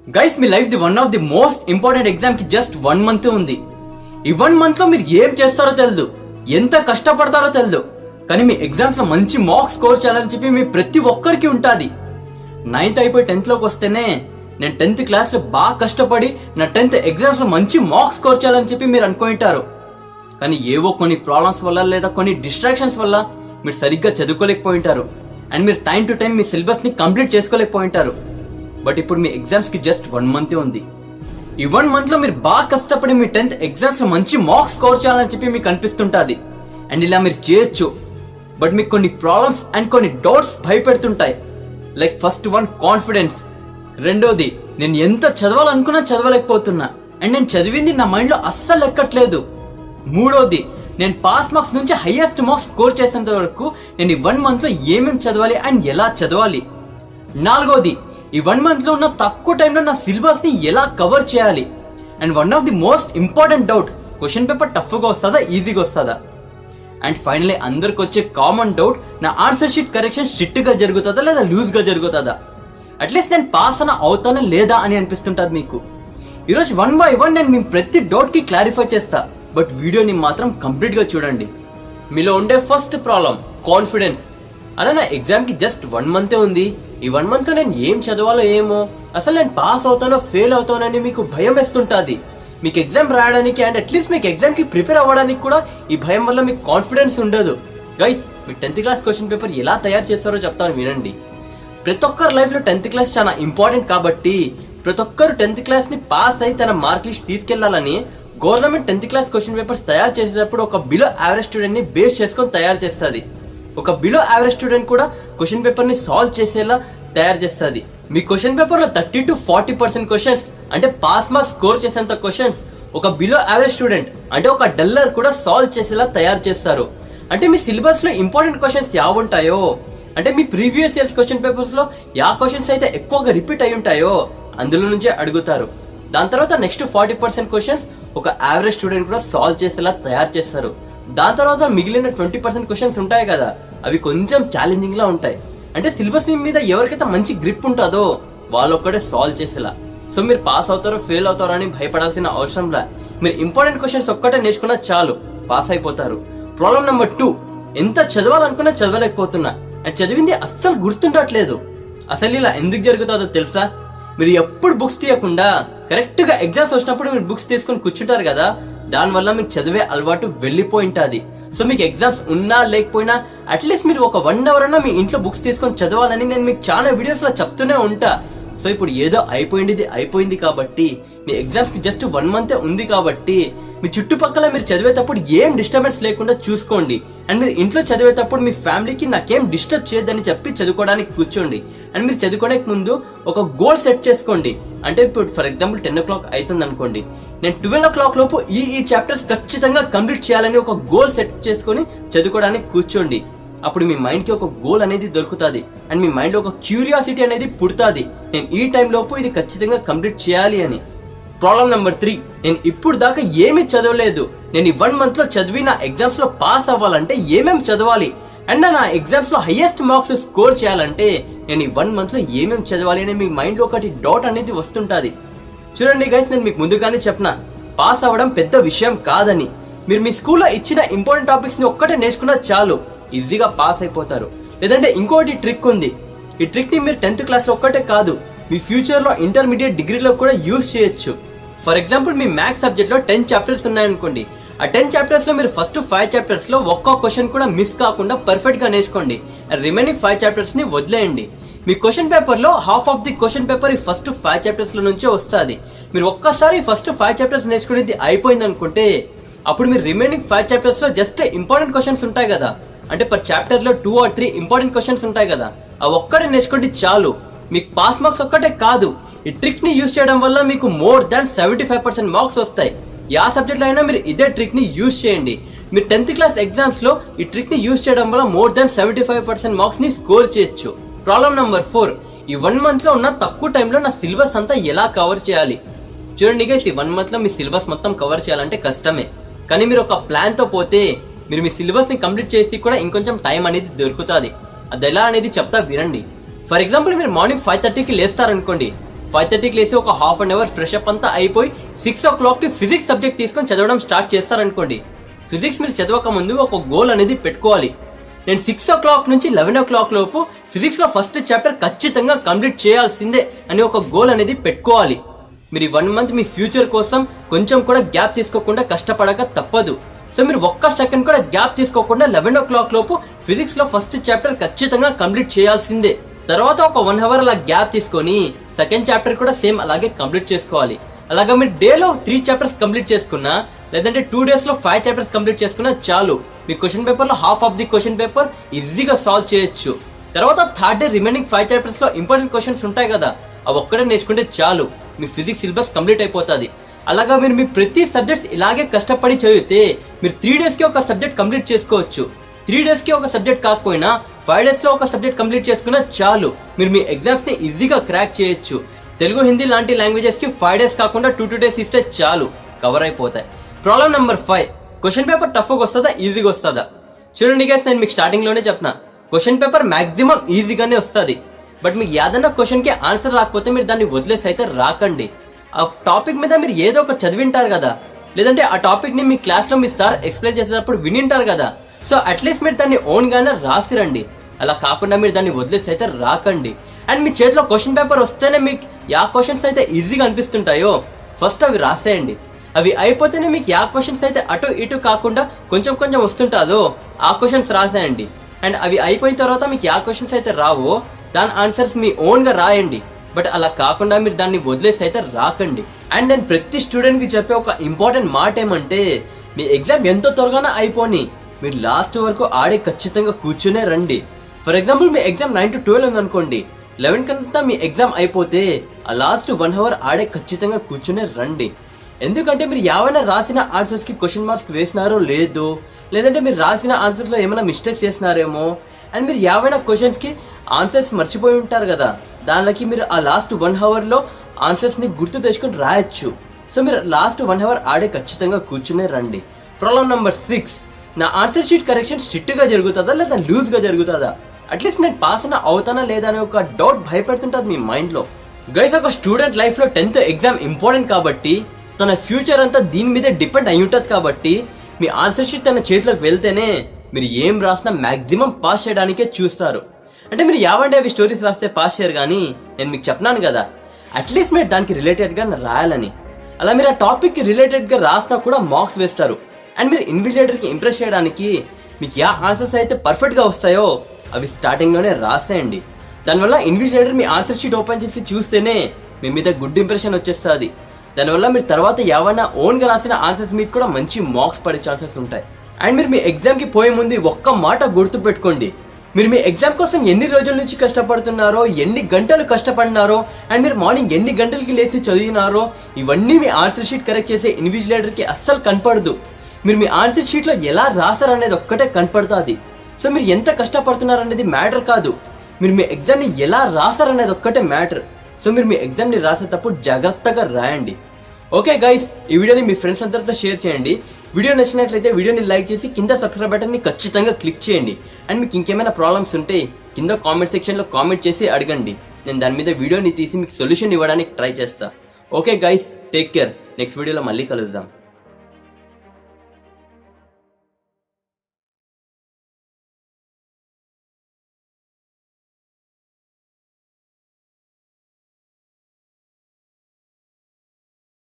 Guys me life the one of the most important exam కి just 1 month ఉంది. ఈ 1 month లో మీరు ఏం చేస్తారో తెలియదు, ఎంత కష్టపడతారో తెలియదు. కానీ మీ ఎగ్జామ్స్ లో మంచి మార్క్స్ స్కోర్ చేయాలని చెప్పి మీ ప్రతి ఒక్కరికి ఉంటుంది. 9th అయిపోయి 10th లోకి వస్తేనే నేను 10th క్లాస్ లో బాగా కష్టపడి నా 10th ఎగ్జామ్స్ లో మంచి మార్క్స్ స్కోర్ చేయాలని చెప్పి మీరు అనుకుంటారు. కానీ ఏవో కొన్ని ప్రాబ్లమ్స్ వల్ల లేదా కొన్ని డిస్ట్రాక్షన్స్ వల్ల మీరు సరిగ్గా చదువుకోలేకపోయింటారు. అండ్ మీరు time to time me syllabus ని కంప్లీట్ చేసుకోలేకపోయింటారు. బట్ ఇప్పుడు మీ ఎగ్జామ్స్ కి జస్ట్ 1 మంత్ ఉంది. ఈ 1 మంత్ లో మీరు బాగా కష్టపడి మీ 10th ఎగ్జామ్స్ లో మంచి మార్క్స్ స్కోర్ చేయాలని చెప్పి మీకు అనిపిస్తుంటది. అండ్ ఇలా మీరు చేయొచ్చు. బట్ మీకు కొన్ని ప్రాబ్లమ్స్ అండ్ కొన్ని డౌట్స్ భయపెడుతుంటాయి. Like first one, confidence. రెండోది, నేను ఎంత చదవాలనుకున్నా చదవలేకపోతున్నా అండ్ నేను చదివింది నా మైండ్ లో అస్సలు ఎక్కట్లేదు. మూడోది, నేను పాస్ మార్క్స్ నుంచి హైయెస్ట్ మార్క్స్ స్కోర్ చేసేంత వరకు నేను ఈ 1 మంత్ లో ఏమేమి చదవాలి అండ్ ఎలా చదవాలి. నాలుగోది, ఈ 1 మంత్ లో ఉన్న తక్కువ టైంలో నా సిలబస్ ని ఎలా కవర్ చేయాలి. And one of the most important doubt, question paper tough గా వస్తుందా ఈజీగా వస్తుందా. అండ్ ఫైనలీ అందరికి వచ్చే కామన్ డౌట్, నా ఆన్సర్ షీట్ కరెక్షన్ స్ట్రిక్ట్ గా జరుగుతుందా లేదా లూజ్ గా జరుగుతుందా. అట్లీస్ట్ నేను పాస్ అవుతానా లేదా అని అనిపిస్తుంటది మీకు. ఈరోజు 1 by 1 నేను మీ ప్రతి డౌట్ కి క్లారిఫై చేస్తా. బట్ వీడియోని మాత్రం కంప్లీట్ గా చూడండి. మీలో ఉండే ఫస్ట్ ప్రాబ్లం కాన్ఫిడెన్స్. అలా నా ఎగ్జామ్ కి జస్ట్ 1 మంతే ఉంది. ఈ 1 మంత్ లో నేను ఏం చదవాలో ఏమో, అసలు నేను పాస్ అవుతానో ఫెయిల్ అవుతానని మీకు భయం వేస్తుంటది. మీకు ఎగ్జామ్ రాయడానికి అండ్ అట్లీస్ట్ మీకు ఎగ్జామ్ కి ప్రిపేర్ అవ్వడానికి కూడా ఈ భయం వల్ల మీకు కాన్ఫిడెన్స్ ఉండదు. గైస్, మీ 10th క్లాస్ క్వశ్చన్ పేపర్ ఎలా తయారు చేస్తారో చెప్తాను వినండి. ప్రతి ఒక్కరి లైఫ్ లో 10th క్లాస్ చాలా ఇంపార్టెంట్ కాబట్టి ప్రతి ఒక్కరు 10th క్లాస్ ని పాస్ అయి తన మార్క్ లిస్ట్ తీసుకెళ్లాలని government 10th class question papers తయారు చేసేటప్పుడు ఒక బిలో యావరేజ్ స్టూడెంట్ ని బేస్ చేసుకొని తయారు చేస్తుంది. ఒక బిలో యావరేజ్ స్టూడెంట్ కూడా క్వశ్చన్ పేపర్ ని సాల్వ్ చేసేలా తయారు చేస్తుంది. మీ క్వశ్చన్ పేపర్ లో 30 to 40% క్వశ్చన్స్ అంటే పాస్ మార్క్స్ స్కోర్ చేసేంత క్వశ్చన్స్ ఒక బిలో యావరేజ్ స్టూడెంట్ అంటే ఒక డల్లర్ కూడా సాల్వ్ చేసేలా తయారు చేస్తారు. అంటే మీ సిలబస్ లో ఇంపార్టెంట్ క్వశ్చన్స్ ఉంటాయో, అంటే మీ ప్రీవియస్ ఇయర్స్ క్వశ్చన్ పేపర్స్ లో యా క్వశ్చన్స్ అయితే ఎక్కువగా రిపీట్ అయి ఉంటాయో అందులో నుంచే అడుగుతారు. దాని తర్వాత నెక్స్ట్ 40% క్వశ్చన్స్ ఒక యావరేజ్ స్టూడెంట్ కూడా సాల్వ్ చేసేలా తయారు చేస్తారు. దాని తర్వాత మిగిలిన 20% క్వశ్చన్స్ ఉంటాయి కదా, అవి కొంచెం ఛాలెంజింగ్ లా ఉంటాయి. అంటే సిలబస్ మీద ఎవరికైతే మంచి గ్రిప్ ఉంటుందో వాళ్ళు ఒక్కడే సాల్వ్ చేసేలా. సో మీరు పాస్ అవుతారో ఫెయిల్ అవుతారో అని భయపడాల్సిన అవసరం లా, మీరు ఇంపార్టెంట్ క్వశ్చన్స్ ఒక్కటే నేర్చుకున్నా చాలు, పాస్ అయిపోతారు. ప్రాబ్లం నెంబర్ 2, ఎంత చదవాలనుకున్నా చదవలేకపోతున్నా అండ్ చదివింది అస్సలు గుర్తుండట్లేదు. అసలు ఇలా ఎందుకు జరుగుతుందో తెలుసా? మీరు ఎప్పుడు బుక్స్ తీయకుండా కరెక్ట్ గా ఎగ్జామ్స్ వచ్చినప్పుడు మీరు బుక్స్ తీసుకొని కూర్చుంటారు కదా, దానివల్ల మీకు చదివే అలవాటు వెళ్ళిపోయింటది. సో మీకు ఎగ్జామ్స్ ఉన్నా లేకపోయినా అట్లీస్ట్ మీరు ఒక 1 hour అన్నా మీ ఇంట్లో బుక్స్ తీసుకొని చదవాలని నేను మీకు చాలా వీడియోస్ లో చెప్తూనే ఉంటా. సో ఇప్పుడు ఏదో అయిపోయింది కాబట్టి మీ ఎగ్జామ్స్ కి జస్ట్ 1 మంత్ ఉంది కాబట్టి మీ చుట్టుపక్కల మీరు చదివేటప్పుడు ఏం డిస్టర్బెన్స్ లేకుండా చూసుకోండి. అండ్ మీరు ఇంట్లో చదివేటప్పుడు మీ ఫ్యామిలీకి నాకేం డిస్టర్బ్ చేయొద్దని చెప్పి చదువుకోవడానికి కూర్చోండి. అండ్ మీరు చదువుకోవడానికి ముందు ఒక గోల్ సెట్ చేసుకోండి. అంటే ఇప్పుడు ఫర్ ఎగ్జాంపుల్ 10 o'clock అవుతుంది అనుకోండి, నేను 12 o'clock లోపు ఈ చాప్టర్స్ ఖచ్చితంగా కంప్లీట్ చేయాలని ఒక గోల్ సెట్ చేసుకొని చదువుకోవడానికి కూర్చోండి. అప్పుడు మీ మైండ్ కి ఒక గోల్ అనేది దొరుకుతుంది అండ్ మీ మైండ్ లో ఒక క్యూరియాసిటీ అనేది పుడుతుంది, నేను ఈ టైం లోపు ఇది ఖచ్చితంగా కంప్లీట్ చేయాలి అని. ప్రాబ్లం నెంబర్ 3, నేను ఇప్పుడు దాకా ఏమీ చదవలేదు. నేను ఈ 1 month లో చదివి నా ఎగ్జామ్స్ లో పాస్ అవ్వాలంటే ఏమేమి చదవాలి అండ్ నా ఎగ్జామ్స్ లో హైయెస్ట్ మార్క్స్ స్కోర్ చేయాలంటే నేను ఈ 1 month లో ఏమేమి చదవాలి అని మీ మైండ్ లో ఒకటి డౌట్ అనేది వస్తుంటది. చూడండి గైస్, నేను మీకు ముందుగానే చెప్పిన పాస్ అవ్వడం పెద్ద విషయం కాదని. మీరు మీ స్కూల్లో ఇచ్చిన ఇంపార్టెంట్ టాపిక్స్ ని ఒక్కటే నేర్చుకున్నా చాలు, ఈజీగా పాస్ అయిపోతారు. లేదంటే ఇంకోటి ట్రిక్ ఉంది. ఈ ట్రిక్ ని మీరు 10th క్లాస్ లో ఒక్కటే కాదు, మీ ఫ్యూచర్ లో ఇంటర్మీడియట్ డిగ్రీలో కూడా యూజ్ చేయొచ్చు. For example me maths subject లో 10 చాప్టర్స్ ఉన్నాయనుకోండి, ఆ 10 చాప్టర్స్ లో మీరు ఫస్ట్ 5 చాప్టర్స్ లో ఒక్క క్వశ్చన్ కూడా మిస్ కాకుండా పర్ఫెక్ట్ గా నేర్చుకోండి. రిమైనింగ్ 5 చాప్టర్స్ ని వదిలేయండి. మీ క్వశ్చన్ పేపర్ లో half of the question paper ఈ ఫస్ట్ 5 చాప్టర్స్ లో నుంచే వస్తుంది. మీరు ఒక్కసారి ఫస్ట్ 5 చాప్టర్స్ నేర్చుకునేది అయిపోయింది అనుకుంటే అప్పుడు మీరు రిమైనింగ్ 5 చాప్టర్స్ లో జస్ట్ ఇంపార్టెంట్ క్వశ్చన్స్ ఉంటాయి కదా, అంటే పర్ చాప్టర్ లో 2 or 3 ఇంపార్టెంట్ క్వశ్చన్స్ ఉంటాయి కదా, ఆ ఒక్కటే నేర్చుకోండి చాలు. మీకు పాస్ మార్క్స్ ఒక్కటే కాదు, ఈ ట్రిక్ ని యూజ్ చేయడం వల్ల మీకు మోర్ దాన్ 75% మార్క్స్ వస్తాయి. యా సబ్జెక్ట్ లో అయినా మీరు ఇదే ట్రిక్ ని యూజ్ చేయండి. మీరు 10th క్లాస్ ఎగ్జామ్స్ లో ఈ ట్రిక్ ని యూజ్ చేయడం వల్ల మోర్ దాన్ 75% మార్క్స్ ని స్కోర్ చేయొచ్చు. ప్రాబ్లం నెంబర్ 4, ఈ 1 month లో ఉన్న తక్కువ టైంలో నా సిలబస్ అంతా ఎలా కవర్ చేయాలి. చూడండి గైస్, ఈ 1 month లో మీ సిలబస్ మొత్తం కవర్ చేయాలంటే కష్టమే. కానీ మీరు ఒక ప్లాన్ తో పోతే మీరు మీ సిలబస్ ని కంప్లీట్ చేసి కూడా ఇంకొంచెం టైం అనేది దొరుకుతుంది. అది ఎలా అనేది చెప్తా వినండి. ఫర్ ఎగ్జాంపుల్ మీరు మార్నింగ్ 5:30కి లేస్తారనుకోండి, 5:30కి లేసి ఒక half an hour fresh up అంతా అయిపోయి 6 o'clock కి ఫిజిక్స్ సబ్జెక్ట్ తీసుకొని చదవడం స్టార్ట్ చేస్తారనుకోండి. ఫిజిక్స్ మీరు చదవక ముందు ఒక గోల్ అనేది పెట్టుకోవాలి. నేను 6 o'clock నుంచి 11 o'clock లోపు ఫిజిక్స్ లో ఫస్ట్ చాప్టర్ ఖచ్చితంగా కంప్లీట్ చేయాల్సిందే అని ఒక గోల్ అనేది పెట్టుకోవాలి. మీరు 1 month మీ ఫ్యూచర్ కోసం కొంచెం కూడా గ్యాప్ తీసుకోకుండా కష్టపడక తప్పదు. సో మీరు ఒక్క సెకండ్ కూడా గ్యాప్ తీసుకోకుండా 11 o'clock లోపు ఫిజిక్స్ లో ఫస్ట్ చాప్టర్ ఖచ్చితంగా కంప్లీట్ చేయాల్సిందే. తర్వాత ఒక 1 hour అలా గ్యాప్ తీసుకొని సెకండ్ చాప్టర్ కూడా సేమ్ అలాగే కంప్లీట్ చేసుకోవాలి. అలాగా మీరు డేలో 3 chapters కంప్లీట్ చేసుకున్నా, లేదంటే 2 days లో 5 chapters కంప్లీట్ చేసుకున్నా చాలు. మీ క్వశ్చన్ పేపర్ లో half of the question paper ఈజీగా సాల్వ్ చేయొచ్చు. తర్వాత థర్డ్ డే రిమైనింగ్ 5 chapters లో ఇంపార్టెంట్ క్వశ్చన్స్ ఉంటాయి కదా, అవి ఒక్కడే నేర్చుకుంటే చాలు. మీ ఫిజిక్స్ సిలబస్ కంప్లీట్ అయిపోతుంది. అలాగా మీరు మీ ప్రతి సబ్జెక్ట్స్ ఇలాగే కష్టపడి చదివితే మీరు 3 days కి ఒక సబ్జెక్ట్ కంప్లీట్ చేసుకోవచ్చు. 3 days కి ఒక సబ్జెక్ట్ కాకపోయినా 5 days లో ఒక సబ్జెక్ట్ కంప్లీట్ చేసుకున్నా చాలు. మీరు మీ ఎగ్జామ్స్ ని ఈజీగా క్రాక్ చేయొచ్చు. తెలుగు, హిందీ లాంటి లాంగ్వేజెస్ కి 5 days కాకుండా 2 days ఇస్తే చాలు, కవర్ అయిపోతాయి. Problem number 5, question paper tough గా వస్తుందా ఈజీగా వస్తుందా? చూడండి గైస్, నేను మీకు స్టార్టింగ్ లోనే చెప్తున్నా, క్వశ్చన్ పేపర్ మాక్సిమం ఈజీగానే వస్తుంది. బట్ మీకు ఏదన్నా క్వశ్చన్ కి ఆన్సర్ రాకపోతే మీరు దాన్ని వదిలేసి అయితే రాకండి. ఆ టాపిక్ మీద మీరు ఏదో ఒక చదివింటారు కదా, లేదంటే ఆ టాపిక్ ని మీ క్లాస్ లో మీ సార్ ఎక్స్ప్లెయిన్ చేసేటప్పుడు వినింటారు కదా. సో అట్లీస్ట్ మీరు దాన్ని ఓన్ గానే రాసిరండి. అలా కాకుండా మీరు దాన్ని వదిలేసి అయితే రాకండి. అండ్ మీ చేతిలో క్వశ్చన్ పేపర్ వస్తేనే మీకు యా క్వశ్చన్స్ అయితే ఈజీగా అనిపిస్తుంటాయో ఫస్ట్ అవి రాసేయండి. అవి అయిపోతేనే మీకు యా క్వశ్చన్స్ అయితే అటు ఇటు కాకుండా కొంచెం కొంచెం వస్తుంటాదో ఆ క్వశ్చన్స్ రాసేయండి. అండ్ అవి అయిపోయిన తర్వాత మీకు యా క్వశ్చన్స్ అయితే రావో దాని ఆన్సర్స్ మీ ఓన్ గా రాయండి. బట్ అలా కాకుండా మీరు దాన్ని వదిలేసి అయితే రాకండి. అండ్ నేను ప్రతి స్టూడెంట్ కి చెప్పే ఒక ఇంపార్టెంట్ మాట ఏమంటే, మీ ఎగ్జామ్ ఎంతో త్వరగానే అయిపోని మీరు లాస్ట్ వరకు ఆడే ఖచ్చితంగా కూర్చునే రండి. For example me exam 9 to 12 ఉందనుకోండి, 11 కంతా మీ ఎగ్జామ్ అయిపోతే ఆ లాస్ట్ 1 hour ఆడే ఖచ్చితంగా కూర్చునే రండి. ఎందుకంటే మీరు ఏమైనా రాసిన ఆన్సర్స్ కి క్వశ్చన్ మార్క్స్ వేసినారో లేదో, లేదంటే మీరు రాసిన ఆన్సర్స్ లో ఏమైనా మిస్టేక్స్ చేసినారేమో, అండ్ మీరు ఏమైనా క్వశ్చన్స్ కి ఆన్సర్స్ మర్చిపోయి ఉంటారు కదా, దానికి మీరు ఆ లాస్ట్ 1 hour లో ఆన్సర్స్ ని గుర్తు తెచ్చుకొని రాయొచ్చు. సో మీరు లాస్ట్ 1 hour ఆడే ఖచ్చితంగా కూర్చునే రండి. ప్రాబ్లం నెంబర్ 6, నా ఆన్సర్ షీట్ కరెక్షన్ స్ట్రిక్ట్ గా జరుగుతుందా లేదా లూజ్ గా జరుగుతుందా? అట్లీస్ట్ నేను పాస్ అవుతానా లేదా అనే ఒక డౌట్ భయపెడుతుంటది మీ మైండ్ లో. గైస్, ఒక స్టూడెంట్ లైఫ్ లో 10th ఎగ్జామ్ ఇంపార్టెంట్ కాబట్టి, తన ఫ్యూచర్ అంతా దీని మీదే డిపెండ్ అయి ఉంటది కాబట్టి, మీ ఆన్సర్ షీట్ తన చేతిలోకి వెళ్తేనే మీరు ఏం రాసినా మాక్సిమం పాస్ చేయడానికే చూస్తారు. అంటే మీరు యావండి అవి స్టోరీస్ రాస్తే పాస్ చేయరు, కానీ నేను మీకు చెప్పినాను కదా అట్లీస్ట్ మీరు దానికి రిలేటెడ్ గా రాయాలని. అలా మీరు ఆ టాపిక్ కి రిలేటెడ్ గా రాసినా కూడా మార్క్స్ వేస్తారు. అండ్ మీరు ఇన్విజిలేటర్ కి ఇంప్రెస్ చేయడానికి మీకు యా ఆన్సర్స్ అయితే పర్ఫెక్ట్ గా వస్తాయో అవి స్టార్టింగ్ లోనే రాసేయండి. దానివల్ల ఇన్విజిలేటర్ మీ ఆన్సర్ షీట్ ఓపెన్ చేసి చూస్తేనే మీ మీద గుడ్ ఇంప్రెషన్ వచ్చేస్తుంది. దానివల్ల మీరు తర్వాత ఏమైనా ఓన్ గా రాసిన ఆన్సర్స్ మీద కూడా మంచి మార్క్స్ పడే ఛాన్సెస్ ఉంటాయి. అండ్ మీరు మీ ఎగ్జామ్ కి పోయే ముందు ఒక్క మాట గుర్తు పెట్టుకోండి, మీరు మీ ఎగ్జామ్ కోసం ఎన్ని రోజుల నుంచి కష్టపడుతున్నారో, ఎన్ని గంటలు కష్టపడినారో, అండ్ మీరు మార్నింగ్ ఎన్ని గంటలకి లేచి చదివినారో, ఇవన్నీ మీ ఆన్సర్ షీట్ కరెక్ట్ చేసే ఇన్విజిలేటర్ కి అస్సలు కనపడదు. మీరు మీ ఆన్సర్ షీట్ లో ఎలా రాసారనేది ఒక్కటే కనపడుతుంది. సో మీరు ఎంత కష్టపడుతున్నారనేది మ్యాటర్ కాదు, మీరు మీ ఎగ్జామ్ ని ఎలా రాసారనేది ఒక్కటే మ్యాటర్. సో మీరు మీ ఎగ్జామ్ ని రాసేటప్పుడు జాగ్రత్తగా రాయండి. ఓకే గైస్, ఈ వీడియోని మీ ఫ్రెండ్స్ అందరితో షేర్ చేయండి. వీడియో నచ్చినట్లయితే వీడియోని లైక్ చేసి కింద సబ్స్క్రైబ్ బటన్ ని ఖచ్చితంగా క్లిక్ చేయండి. అండ్ మీకు ఇంకేమైనా ప్రాబ్లమ్స్ ఉంటే కింద కామెంట్ సెక్షన్ లో కామెంట్ చేసి అడగండి. నేను దాని మీద వీడియోని తీసి మీకు సొల్యూషన్ ఇవ్వడానికి ట్రై చేస్తా. Okay guys, take care. Next వీడియోలో మళ్ళీ కలుద్దాం.